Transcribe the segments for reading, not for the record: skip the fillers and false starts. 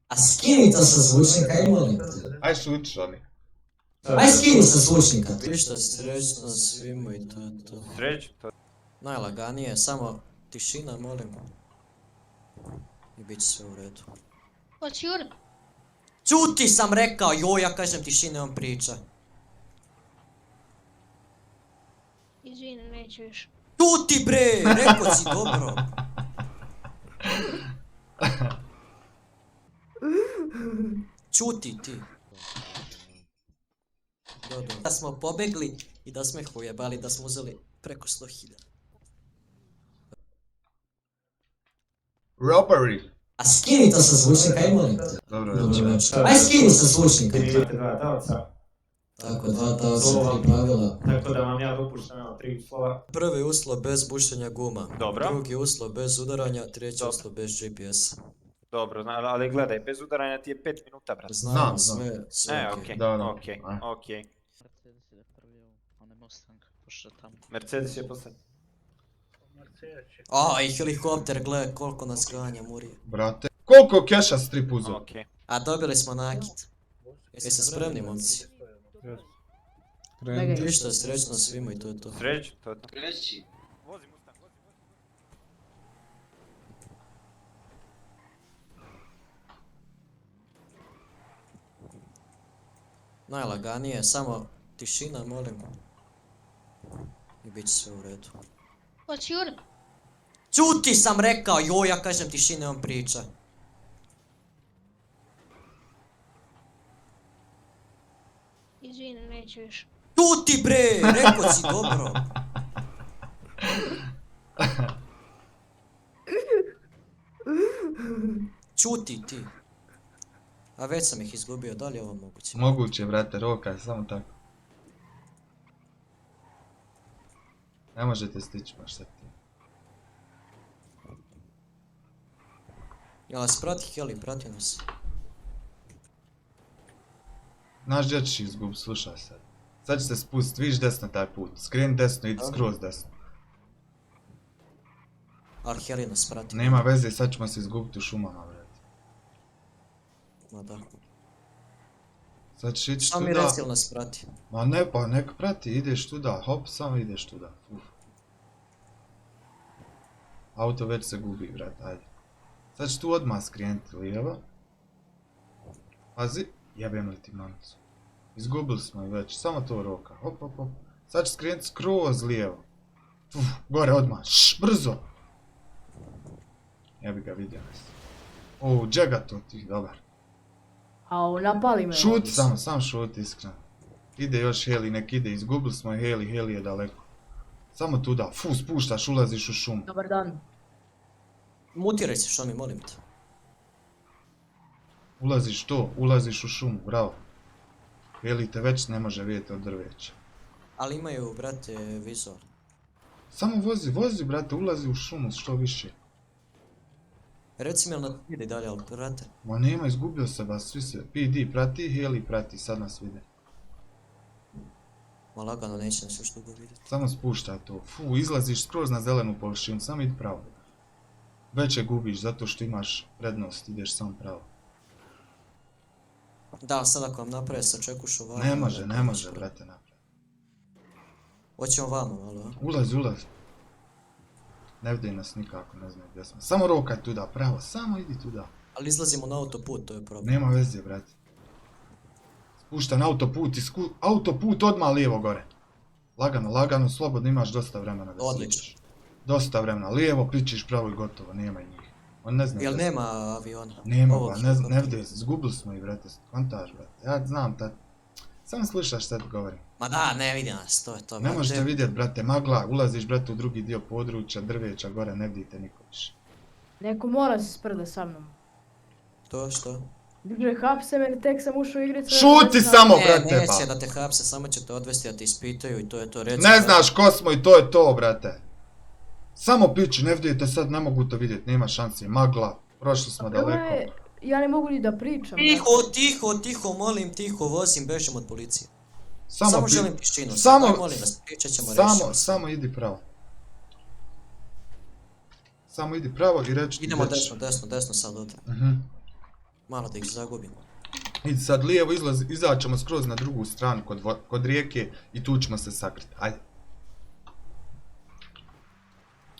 A skini to sa zvučnika i molim te. Aj šutiš oni. Aj skini sa zvučnika. Ništa, srećno svima i to je to. Srećno. Najlaganije, samo tišina, molim. I bit će sve u redu. Hoći Jure? Ćuti sam rekao, joj, ja kažem tišine, on priča. Izvini, neću više. Ćuti bre, rekao si dobro. Ćuti ti. Dobro. Da smo pobegli i da smo ih ujebali, da smo uzeli preko 100.000. Robbery. A skini to sa zvučnika i molim te. Dobro, Dobro dobro. večer. Aj skini sa zvučnika. Imate dva taoca, Tako, 2 taoca, 3 pravila. tako da vam ja dopuštam 3 slova. Prvi uslov bez bušenja guma. Dobro. Drugi uslov bez udaranja, treći Dobro. uslov bez GPS-a. Dobro, ali gledaj, bez udaranja ti je 5 minuta, brate. Znamo Znam. sve Okej, Da, da. okej, Aj. okej. Mercedes ide prvi, onaj Mustang, pošto je tamo. Mercedes je posle. A, i helikopter, gle koliko nas ganja, Murije. Brate. Koliko keša si trip uzeo? Okej. A dobili smo nakit. Jeste spremni, momci? Ništa, srećno svima i to je to. Srećno, to je to. Vozi Mustang, vozi. Najlaganije, samo tišina, molim. I bit će sve u redu. Hoći Jure? Ćuti sam rekao, joj, ja kažem tišine, on priča. Izvini, neću više. Ćuti bre, rekao si dobro. Ćuti ti. A već sam ih izgubio, da li je ovo moguće? Moguće, brate, rokaj, samo tako. Ne možete stići baš sad ti. Jel nas prati heli, prati nas. Naš djed će izgubiti, slušaj sad. Sad će se spustiti, vidiš desno taj put. Skreni desno, idi skroz desno. Ali heli nas prati. Nema veze, sad ćemo se izgubiti u šumama, brate. Ma da. Sad ćeš ići Samo mi tuda. reci jel nas prati. Ma ne, pa nek prati, ideš tuda, hop, samo ideš tuda. Uf. Auto već se gubi, brate, ajde. Sad ćeš tu odmah skrenuti lijevo. Pazi, jebem li ti mamicu. Izgubili smo je već, samo to roka, hop, hop, hop. Sad ćeš skrenuti skroz lijevo. Uf, gore odmah, brzo. Ja bi ga vidio nas. O, džega to ti, dobar. Au, napali me. Šuti sam šuti iskreno. Ide još heli, nek ide, izgubili smo je heli je daleko. Samo tuda, spuštaš, ulaziš u šumu. Dobar dan. Mutiraj se, što mi molim te. Ulaziš u šumu, bravo. Heli te već ne može vidjeti od drveća. Ali imaju, brate, vizor. Samo vozi, brate, ulazi u šumu što više. Reci mi jel nas vidi dalje, ali brate. Ma nema, izgubio se vas, svi se. PD prati, heli prati, sad nas vide. Ma lagano, neće nas još dugo vidjeti. Samo spuštaj to. Izlaziš skroz na zelenu površinu, samo idi pravo. Već je gubiš zato što imaš prednost, ideš samo pravo. Da, sad ako vam naprave sa čekušu vamo... Ne može, brate, naprijed. Hoćemo vamo, malo, a? Ulazi. Ne vidi nas nikako, ne znam gdje smo. Samo rokaj tuda, pravo, samo idi tuda. Ali izlazimo na autoput, to je problem. Nema veze, brate. Spušta na autoput odmah lijevo gore. Lagano, slobodno, imaš dosta vremena da se Odlično. učiš. Dosta vremena, lijevo, pičiš pravo i gotovo, nema i njih. On ne zna. Jel nema aviona? Nema Ovog ga, ne helikoptera. vidi, izgubili smo ih, brate, kontaž, brate. Ja znam, samo slušaš šta ti govorim. Ma da, ne vidi nas, to je to, Ne brate. možete vidjet, brate, magla, ulaziš, brate, u drugi dio područja, drveća, gore, ne vidite niko više. Neko mora se sprda sa mnom. To što? Diže hapse mene, tek sam ušao u igricu. Šuti samo, Ne, brate, neće ba! da te hapse, samo će te odvesti da te ispitaju i to je to, reci. Ne znaš ko smo i to je to, brate. Samo piči, ne vidite sad, ne mogu to vidjeti, nema šanse, magla, prošli smo daleko. Ja ne mogu ni da pričam. Tiho, molim, tiho, vozim, bežim od policije. Samo Samo želim tišinu, samo- aj, molim vas, pričat ćemo, rešimo. Samo idi pravo. Samo idi pravo i reći ti Idemo već. desno sad ovdje. Mhm. Malo da ih zagubim. Idi sad lijevo, izaćemo skroz na drugu stranu kod rijeke i tu ćemo se sakriti. Ajde.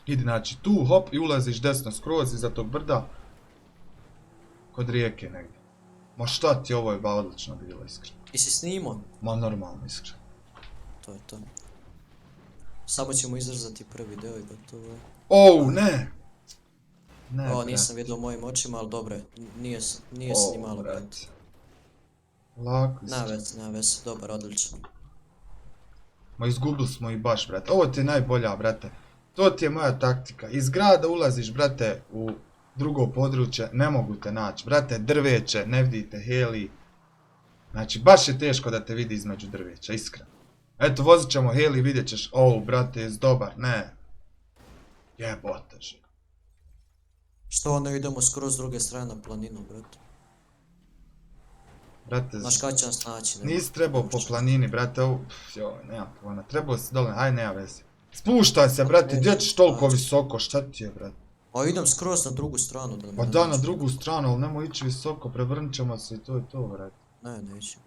Idi, znači tu, hop, i ulaziš desno skroz iza tog brda. Kod rijeke negdje. Ma šta ti, ovo je ba odlično bilo, iskreno. I si snimao? Ma normalno, iskreno. To je to. Samo ćemo izrezati prvi deo i gotovo je. Ouu, ne! Ne, O, brate. nisam vidio mojim očima, ali dobro je. Nije se ni malo, brate. Lako, iskreno. Nema veze, dobar, odličan. Ma izgubili smo ih baš, brate. Ovo ti je najbolja, brate. To ti je moja taktika. Iz grada ulaziš, brate, u drugo područje, ne mogu te naći. Brate, drveće, ne vidite heli. Znači, baš je teško da te vidi između drveća, iskreno. Eto, vozit ćemo heli, vidjet ćeš, brate, jesi dobar, ne. Jebote, že. Što onda idemo skroz s druge strane na planinu, brate? Brate, Znaš kada će nas naći? ne? nisi trebao po planini, brate, nema pojma, trebao si dole, aj, nema veze. Spuštaj se, brate, gdje ćeš toliko visoko, šta ti je, brate? A idem skroz na drugu stranu da me Pa ne da, na nađe. drugu stranu, ali nemoj ići visoko, prevrnit ćemo se i to je to, brate. Ne, neću.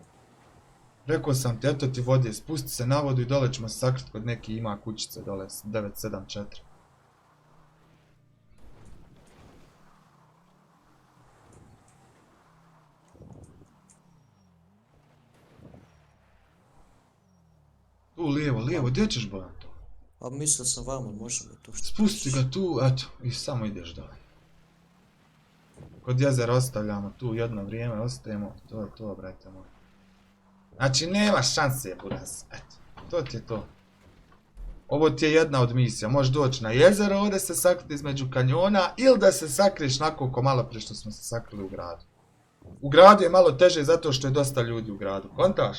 Rekao sam ti, eto ti vode, spusti se na vodu i dole ćemo se sakriti kod neki ima kućice dole, 974. Tu lijevo, gdje ćeš Bojan to? A mislio sam vamo, možemo tu što... Spusti ga tu, eto, i samo ideš dole. Kod jezera ostavljamo tu jedno vrijeme, ostajemo, to je to, brate moj. Znači, nema šanse, buraz, eto, to ti je to. Ovo ti je jedna od misija, možeš doći na jezero, ovdje se sakriti između kanjona, ili da se sakriješ nakon ko malo prije što smo se sakrili u gradu. U gradu je malo teže zato što je dosta ljudi u gradu, kontaš?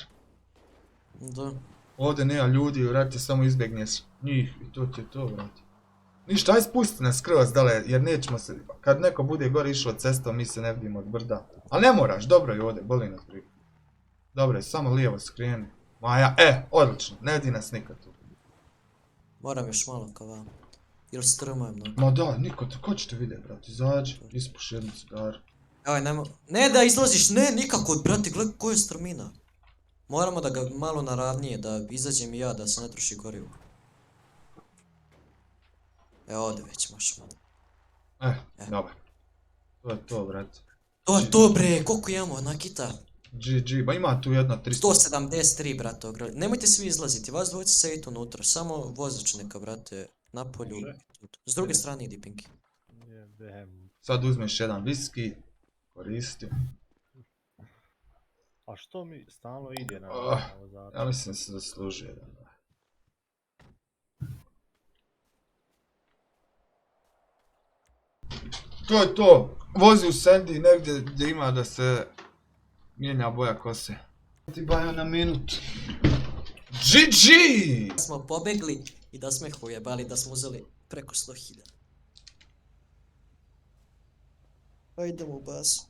Da. Ovdje nema ljudi, vrati, samo izbjegneš njih i to ti je to, vrati. Ništa, aj spusti nas skroz dole, jer nećemo se, kad neko bude gore išao cestom, mi se ne vidimo od brda. Ali ne moraš, dobro je ovdje, boli nas briga. Dobro je, samo lijevo skreni. Maja, odlično, ne vidi nas nikad tu. Moram još malo ka vamo. Ili strmo je mnogo. Ma da, niko te, ko će te vidjeti, brate, izađi, ispuši jednu cigaru. Aj, ne da izlaziš, ne, nikako, brate, gledaj koja je strmina. Moramo da ga malo naravnije, da izađem i ja, da se ne troši gorivo. Evo ovdje već možemo. Dobro. To je to, brate. To je to, bre, koliko imamo, nakita? GG, ba ima tu jedno 300. 173, brate, nemojte svi izlaziti, vas dvojica sedite unutra, samo vozač neka, brate, napolju. S druge strane idi, Pinky. Sad uzmeš jedan viski, koristi. A što mi stalno ide na vozača? Ja mislim da se zasluži jedan. To je to. Vozi u Sandy negdje gdje ima da se mijenja boja kose. Ti bajo na minut. GG! Da smo pobegli i da smo ih ujebali, da smo uzeli preko 100.000. Pa idemo u basu.